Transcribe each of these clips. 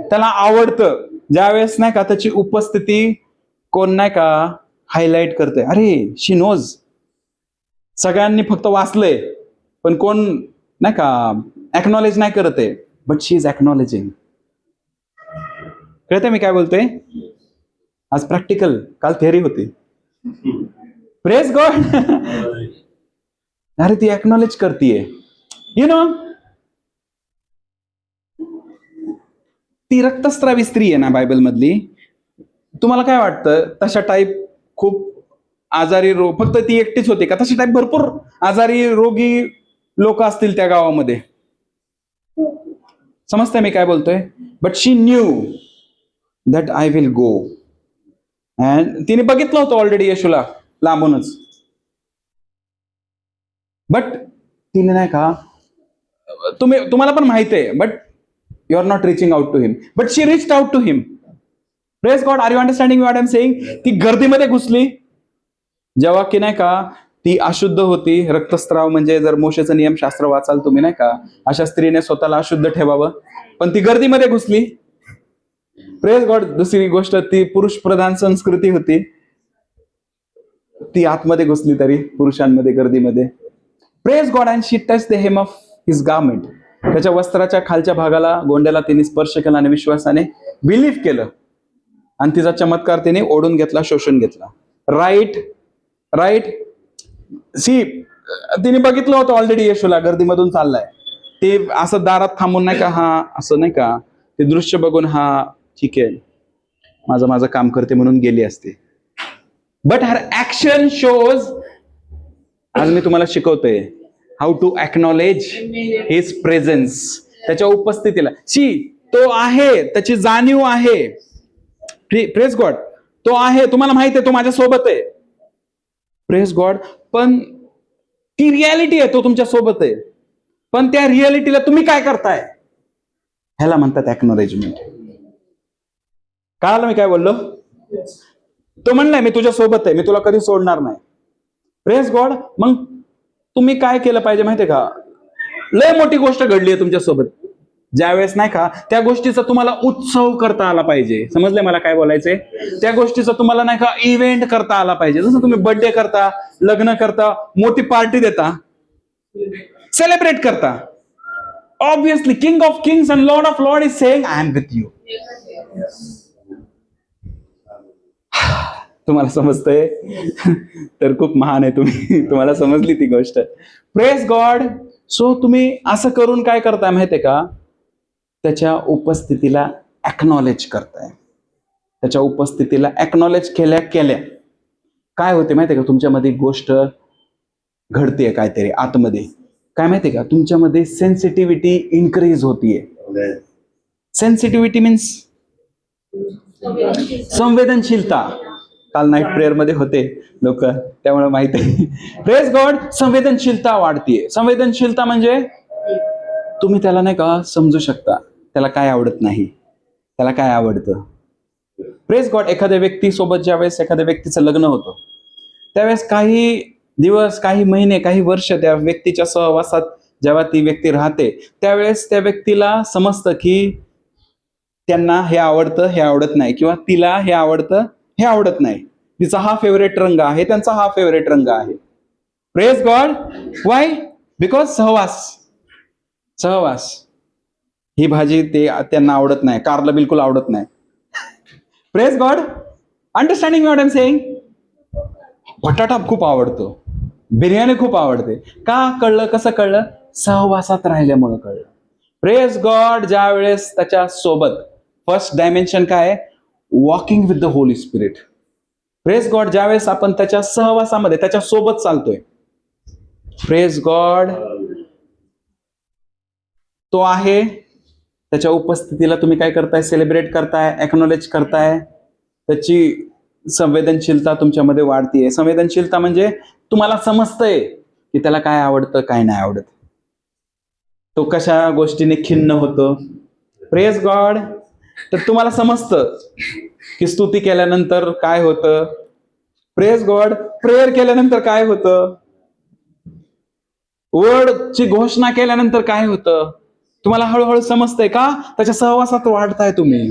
त्याला आवडतं. ज्यावेळेस नाही का त्याची उपस्थिती कोण नाही का हायलाइट करते, अरे शी नोज. सगळ्यांनी फक्त वाचलंय पण कोण नाही का एक्नॉलेज नाही करत आहे, बट शी इज एक्नॉलेजिंग. कळतंय मी काय बोलतोय? आज प्रॅक्टिकल, काल थेअरी होती. Praise God. अरे ती एक्नॉलेज करतीये, यु नो. ती रक्तस्रावी स्त्री आहे ना बायबल मधली, तुम्हाला काय वाटतं तशा टाईप खूप आजारी रोग फक्त ती एकटीच होती का? तशा टाईप भरपूर आजारी रोगी लोक असतील त्या गावामध्ये. समजतंय मी काय बोलतोय? But she knew that I will go. And तिने बघितलं होतं ऑलरेडी येशूला लांबूनच, बट तिने नाही का, तुम्हाला पण माहित आहे, but you are not reaching out to him, but she reached out to him. Praise God. Are you understanding what I am saying? ती गर्दीमध्ये घुसली जेव्हा की नाही का ती अशुद्ध होती. रक्तस्राव म्हणजे जर मोशेचं नियमशास्त्र वाचाल तुम्ही नाही का, अशा स्त्रीने स्वतःला अशुद्ध ठेवावं, पण ती गर्दीमध्ये घुसली. Praise God. दुसरी गोष्ट, ती पुरुष प्रधान संस्कृती होती, ती आतमध्ये घुसली तरी पुरुषांमध्ये गर्दीमध्ये. Praise God. And she touch the hem of his garment. त्याच्या वस्त्राच्या खालच्या भागाला, गोंड्याला तिने स्पर्श केला आणि विश्वासाने बिलीव्ह केलं आणि तिचा चमत्कार तिने ओढून घेतला, शोषून घेतला. Right right. सी, तिने बघितलं होतं ऑलरेडी येशूला गर्दीमधून चाललाय. ते असं दारात थांबून नाही का, हा असं नाही का, ते दृश्य बघून हा ठीक आहे माझं काम करते म्हणून गेली असते. बट हर ऍक्शन शोज, आज मी तुम्हाला शिकवतोय how to acknowledge his presence. त्याच्या उपस्थितीला. सी, तो आहे, त्याची जाणीव आहे. Praise God. तो आहे, तुम्हाला माहित आहे तो माझ्या सोबत आहे. Praise God. पण ती रियालिटी आहे, तो तुमच्या सोबत आहे, पण त्या रियालिटीला तुम्ही काय करताय, ह्याला म्हणतात एक्नॉलेजमेंट. कळालं मी काय बोललो? तो म्हणलाय मी तुझ्या सोबत आहे, मी तुला कधी सोडणार नाही. Praise God. मग तुम्ही काय केलं पाहिजे माहितीये का? लय मोठी गोष्ट घडली आहे तुमच्यासोबत, ज्यावेळेस नाही का त्या गोष्टीचा तुम्हाला उत्सव करता आला पाहिजे. समजले मला काय बोलायचंय? त्या गोष्टीचा तुम्हाला नाही का इव्हेंट करता आला पाहिजे. जसं तुम्ही बर्थडे करता, लग्न करता, मोठी पार्टी देता, सेलिब्रेट करता. Obviously king of kings and lord of lord is saying I am with you. तुम्हाला समजतंय? तर खूप महान आहे तुम्ही, तुम्हाला समजली ती गोष्ट. Praise God. सो तुम्ही असं करून काय करताय माहितीये का? त्याच्या उपस्थितीला एक्नॉलेज करताय. त्याच्या उपस्थितीला एक्नॉलेज केल्या काय होते माहितीये का? तुमच्यामध्ये गोष्ट घडतेय काहीतरी आतमध्ये. काय माहितीये का? तुमच्यामध्ये सेन्सिटिव्हिटी इन्क्रीज होतीये. सेन्सिटिव्हिटी मीन्स संवेदनशीलता. काल नाईट प्रेयर मध्ये होते लोक, त्यामुळे माहित आहे. Praise God. संवेदनशीलता वाढतीये. संवेदनशीलता म्हणजे तुम्ही त्याला नाही का समजू शकता, त्याला काय आवडत नाही, त्याला काय आवडतं. Praise God. एखाद्या व्यक्तीसोबत ज्यावेळेस एखाद्या व्यक्तीचं लग्न होतं, त्यावेळेस काही दिवस, काही महिने, काही वर्ष त्या व्यक्तीच्या सहवासात जेव्हा ती व्यक्ती राहते, त्यावेळेस त्या व्यक्तीला समजतं की त्यांना हे आवडतं, हे आवडत नाही, किंवा तिला हे आवडतं, हे आवडत नाही. तिचा हा फेवरेट रंग आहे, त्यांचा हा फेवरेट रंग आहे. Praise God. वाय? बिकॉज सहवास. ही भाजी ते त्यांना आवडत नाही, कारला बिलकुल आवडत नाही. Praise God. Understanding what I am saying? बटाटा खूप आवडतो, बिर्याणी खूप आवडते. का कळलं? कसं कळलं? सहवासात राहिल्यामुळे कळलं. Praise God. ज्या वेळेस त्याच्या सोबत, फर्स्ट डायमेन्शन काय आहे? Walking with the Holy spirit. Praise God. ज्यावेळेस आपण त्याच्या सहवासामध्ये, त्याच्या सोबत चालतोय, प्रेज गॉड, तो आहे, त्याच्या उपस्थितीला तुम्ही काय करताय? सेलिब्रेट करताय, एक्नॉलेज करताय. त्याची संवेदनशीलता तुमच्यामध्ये वाढतीये. संवेदनशीलता म्हणजे तुम्हाला समजतंय की त्याला काय आवडतं, काय नाही आवडत, तो कशा गोष्टीने खिन्न होतो. Praise God. तर तुम्हाला समजतं की स्तुती केल्यानंतर काय होतं. Praise God. प्रेयर केल्यानंतर काय होतं. वर्डची घोषणा केल्यानंतर काय होतं. तुम्हाला हळूहळू समजतंय का? त्याच्या सहवासात वाढताय तुम्ही.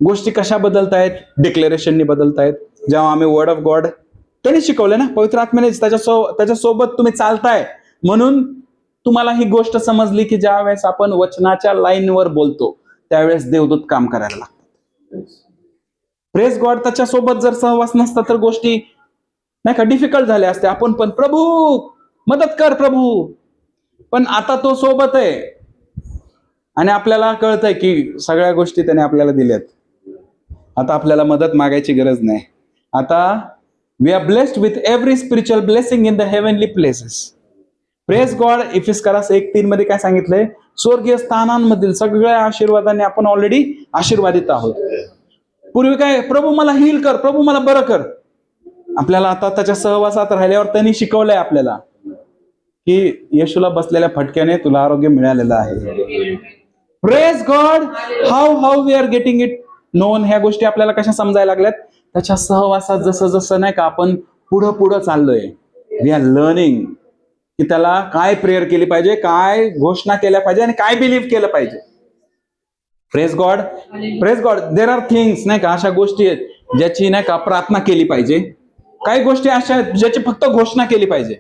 गोष्टी कशा बदलतायत? डिक्लेरेशननी बदलतायत. जेव्हा आम्ही वर्ड ऑफ गॉड त्याने शिकवलं ना, पवित्र आत्म्यानेच त्याच्यासोबत तुम्ही चालताय, म्हणून तुम्हाला ही गोष्ट समजली की ज्या वेळेस आपण वचनाच्या लाईनवर बोलतो त्यावेळेस देवदूत काम करायला लागतात. Praise God. त्याच्यासोबत जर सहवास नसता तर गोष्टी नाही का डिफिकल्ट झाल्या असत्या. आपण पण प्रभू मदत कर प्रभू, पण आता तो सोबत आहे आणि आपल्याला कळतंय की सगळ्या गोष्टी त्याने आपल्याला दिल्यात. आता आपल्याला मदत मागायची गरज नाही. आता we are blessed with every spiritual blessing in the heavenly places. Praise God. इफिसकारास 1:3 मध्ये काय सांगितलंय? स्वर्गीय स्थानांमधील सगळ्या आशीर्वादाने आपण ऑलरेडी आशीर्वादित आहोत. पूर्वी काय? प्रभू मला हील कर, प्रभू मला बरं कर. आपल्याला आता त्याच्या सहवासात राहिल्यावर त्यांनी शिकवलंय आपल्याला की येशूला बसलेल्या फटक्याने तुला आरोग्य मिळालेलं आहे. Praise God. How we are getting it known. ह्या गोष्टी आपल्याला कशा समजायला लागल्यात? त्याच्या सहवासात जसं जसं नाही का आपण पुढं चाललोय. वी आर लर्निंग की त्याला काय प्रेयर केली पाहिजे, काय घोषणा केल्या पाहिजे आणि काय बिलीव्ह केलं पाहिजे. Praise God. Praise God. There are things नाही का, अशा गोष्टी आहेत ज्याची नाही का प्रार्थना केली पाहिजे. काही गोष्टी अशा आहेत ज्याची फक्त घोषणा केली पाहिजे.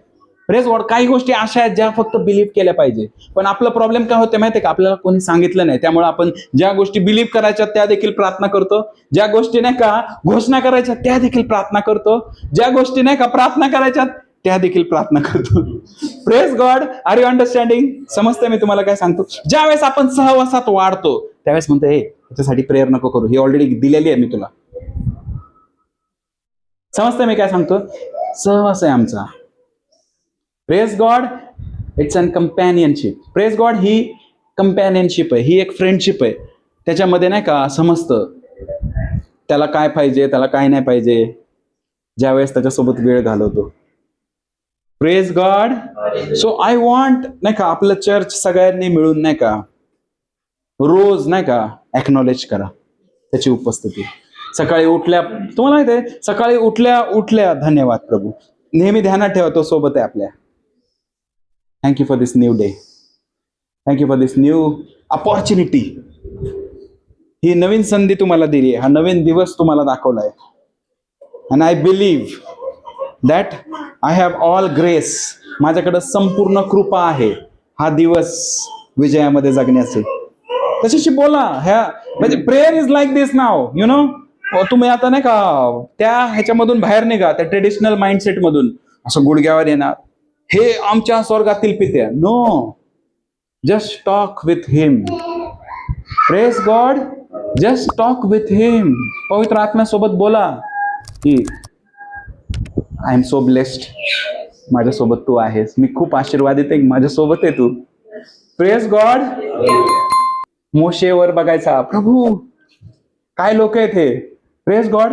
Praise God. काही गोष्टी अशा आहेत ज्या फक्त बिलीव्ह केल्या पाहिजे. पण आपला प्रॉब्लेम काय होते माहितीये का? आपल्याला कोणी सांगितलं नाही, त्यामुळे आपण ज्या गोष्टी बिलीव्ह करायच्या त्या देखील प्रार्थना करतो, ज्या गोष्टी नाही का घोषणा करायच्या त्या देखील प्रार्थना करतो, ज्या गोष्टी नाही का प्रार्थना करायच्या त्या देखील प्रार्थना करतो. Praise God. Are you understanding? समजतंय मी तुम्हाला काय सांगतो? ज्या वेळेस आपण सहवासात वाढतो त्यावेळेस म्हणतो हे त्याच्यासाठी प्रेयर नको करू, ही ऑलरेडी दिलेली आहे मी तुला. समजतंय मी काय सांगतो? सहवास आहे आमचा. Praise God. It's an companionship. Praise God. ही कंपॅनियनशिप आहे, ही एक फ्रेंडशिप आहे. त्याच्यामध्ये नाही का समजतं त्याला काय पाहिजे, त्याला काय नाही पाहिजे, ज्यावेळेस त्याच्यासोबत वेळ घालवतो. Praise God. So I want नाही का आपलं चर्च सगळ्यांनी मिळून नाही का रोज नाही का एक्नॉलेज करा त्याची उपस्थिती. सकाळी उठल्या, तुम्हाला माहिती आहे, सकाळी उठल्या धन्यवाद प्रभू. नेहमी ध्यानात ठेवा तो सोबत आहे आपल्या. Thank you for this new day. Thank you for this new opportunity. ही नवीन संधी तुम्हाला दिली आहे, हा नवीन दिवस तुम्हाला दाखवलाय. And I believe that I have all grace. माझ्याकडे संपूर्ण कृपा आहे हा दिवस विजयामध्ये जगण्याचे. त्याच्याशी बोला. म्हणजे prayer is like this now, you know. तुम्ही आता नाही का त्या ह्याच्यामधून बाहेर निघा, त्या ट्रेडिशनल माइंडसेट मधून असं गुडघ्यावर येणार, हे आमच्या स्वर्गातील पित्या. No, just talk with him. Praise God. Just talk with him. पवित्र आत्म्यासोबत बोला की आय एम सो ब्लेस्ड, माझ्यासोबत तू आहेस, मी खूप आशीर्वादित आहे, माझ्यासोबत आहे तू. Praise God. मोशेवर बघायचा, प्रभू काय लोक आहेत हे. Praise God.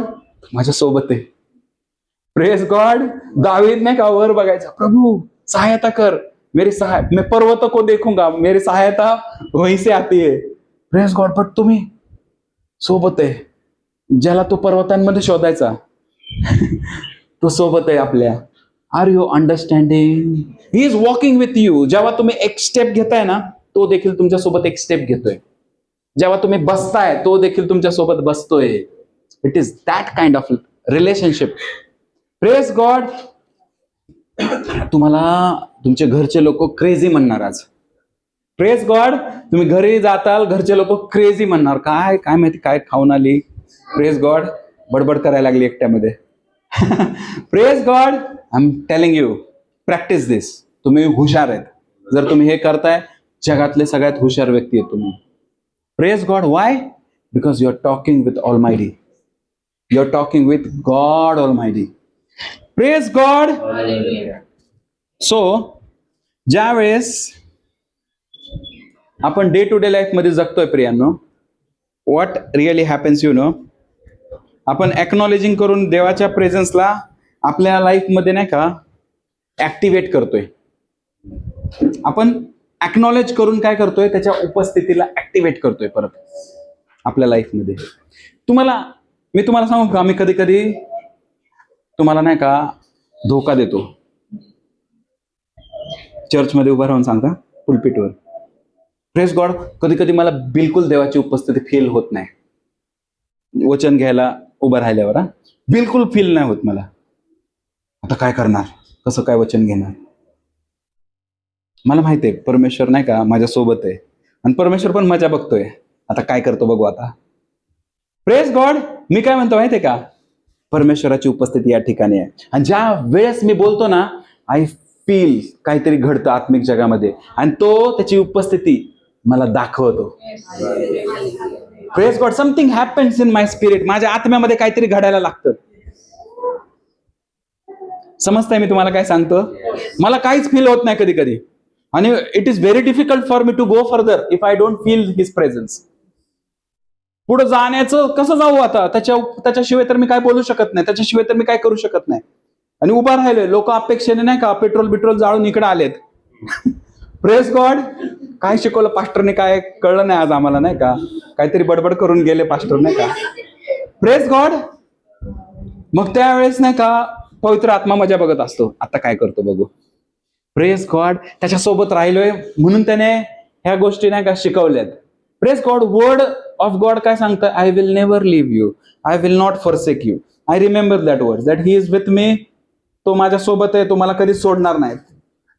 माझ्यासोबत आहे. Praise God. दावीद नाही का वर बघायचा, प्रभू सहायता कर, मेरी मैं पर्वतों को देखूंगा, मेरी सहायता वहीं से आती है. Praise God. बट तुम्ही सोबत आहे. ज्याला तो पर्वतांमध्ये शोधायचा तो सोबत आहे आपल्या. Are you understanding? He is walking with you. जेव्हा तुम्ही एक स्टेप घेताय ना, तो देखील तुमच्यासोबत एक स्टेप घेतोय. जेव्हा तुम्ही बसताय तो देखील तुमच्यासोबत बसतोय. It is that kind of relationship. Praise God. तुम्हाला तुमचे घरचे लोक क्रेझी म्हणणार आज. Praise God. तुम्ही घरी जाताल, घरचे लोक क्रेझी म्हणणार, काय काय माहिती काय खाऊन आली. Praise God. बडबड करायला लागली एकट्यामध्ये. Praise God. I am telling you, practice this. तुम्ही हुशार आहेत. जर तुम्ही हे करताय, जगातले सगळ्यात हुशार व्यक्ती आहेत तुम्ही. Praise God. Why? Because you are talking with almighty. You are talking with God almighty. Praise God. So ज्या वेळेस आपण डे टू डे लाईफ मध्ये जगतोय प्रियांनो, what really happens you know, आपण एक्नॉलेजिंग करून देवाच्या प्रेझेन्सला आपल्या लाईफ मध्ये नाही का ऍक्टिव्हेट करतोय. आपण एक्नॉलेज करून काय करतोय, त्याच्या उपस्थितीला ऍक्टिव्हेट करतोय परत आपल्या लाईफमध्ये. मी तुम्हाला सांगू का, मी कधी कधी तुम्हाला नाही का धोका देतो. चर्चमध्ये उभं राहून सांगता पुलपिटवर, प्रेस गॉड, कधी कधी मला बिलकुल देवाची उपस्थिती फील होत नाही वचन घ्यायला उभं राहिल्यावर. बिलकुल फील नाही होत मला. आता काय करणार, कसं काय वचन घेणार. मला माहिती आहे परमेश्वर नाही का माझ्या सोबत आहे, आणि परमेश्वर पण मजा बघतोय. आता काय करतो बघू आता. Press God. मी काय म्हणतो माहितीये का, परमेश्वराची उपस्थिती या ठिकाणी आहे. आणि ज्या वेळेस मी बोलतो ना, आय फील काहीतरी घडतं आत्मिक जगामध्ये, आणि तो त्याची उपस्थिती मला दाखवतो. Press God. Something happens in my spirit. माझ्या आत्म्यामध्ये काहीतरी घडायला लागतं. समजताय मी तुम्हाला काय सांगतो. मला काहीच फील होत नाही कधी कधी, आणि it is very difficult for me to go further if I don't feel his presence. पुढे जाण्याचं कसं जाऊ आता, त्याच्याशिवाय तर मी काय बोलू शकत नाही, त्याच्याशिवाय तर मी काय करू शकत नाही. आणि उभा राहिलोय, लोक अपेक्षेने नाही का पेट्रोल जाळून इकडे आलेत. Press God. काय शिकवलं पास्टरने काय कळलं नाही आज आम्हाला नाही का, काहीतरी बडबड करून गेले पास्टर नाही का. Press God. मग त्यावेळेस नाही का पवित्र आत्मा मजा बघत असतो, आता काय करतो बघू. Praise God. त्याच्यासोबत राहिलोय म्हणून त्याने ह्या गोष्टी नाही का शिकवल्यात. Praise God. Word of God काय सांगतं, I will never leave you, I will not forsake you, I remember that word, that he is with me. तो माझ्यासोबत आहे, तो मला कधी सोडणार नाही.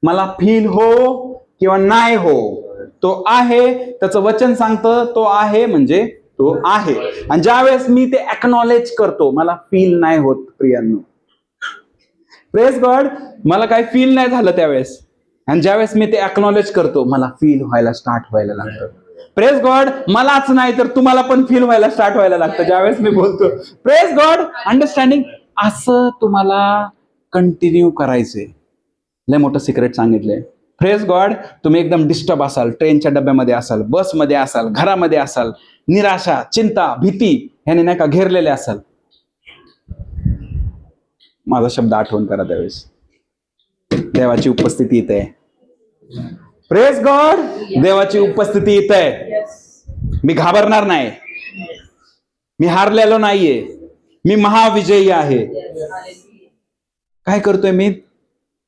मला फील हो किंवा नाही हो, तो आहे. त्याचं वचन सांगतं तो आहे म्हणजे तो आहे. आणि ज्या वेळेस मी ते अॅक्नॉलेज करतो, मला फील नाही होत प्रियांनो. Press God. मला काही फील नाही झालं त्यावेळेस, आणि ज्यावेळेस मी ते अॅक्नॉलेज करतो मला फील व्हायला स्टार्ट व्हायला लागतं. Press God. मलाच नाही तर तुम्हाला पण फील व्हायला स्टार्ट व्हायला लागतं ज्यावेळेस मी बोलतो. Press God. अंडरस्टँडिंग. असं तुम्हाला कंटिन्यू करायचंय. लय मोठं सिक्रेट सांगितलंय. Press God. तुम्ही एकदम डिस्टर्ब असाल, ट्रेनच्या डब्यामध्ये असाल, बसमध्ये असाल, घरामध्ये असाल, निराशा, चिंता, भीती ह्याने नाही का घेरलेले असाल, माझा शब्द आठवण करा त्यावेळेस. देवाची उपस्थिती इथे आहे. Press God. देवाची उपस्थिती इथे आहे. मी घाबरणार नाही, मी हारलेलो नाहीये, मी महाविजयी आहे. काय करतोय मी,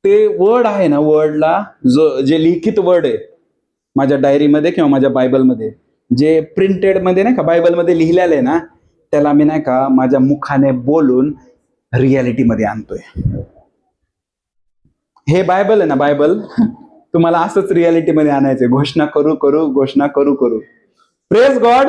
ते वर्ड आहे ना, वर्डला जे लिखित वर्ड आहे माझ्या डायरीमध्ये किंवा माझ्या बायबलमध्ये, जे प्रिंटेड मध्ये नाही का बायबलमध्ये लिहिलेलं आहे ना, त्याला मी नाही का माझ्या मुखाने बोलून रियालिटीमध्ये आणतोय. हे बायबल आहे ना, बायबल तुम्हाला असंच रियालिटीमध्ये आणायचंय. घोषणा करू करू, घोषणा करू करू. Press God.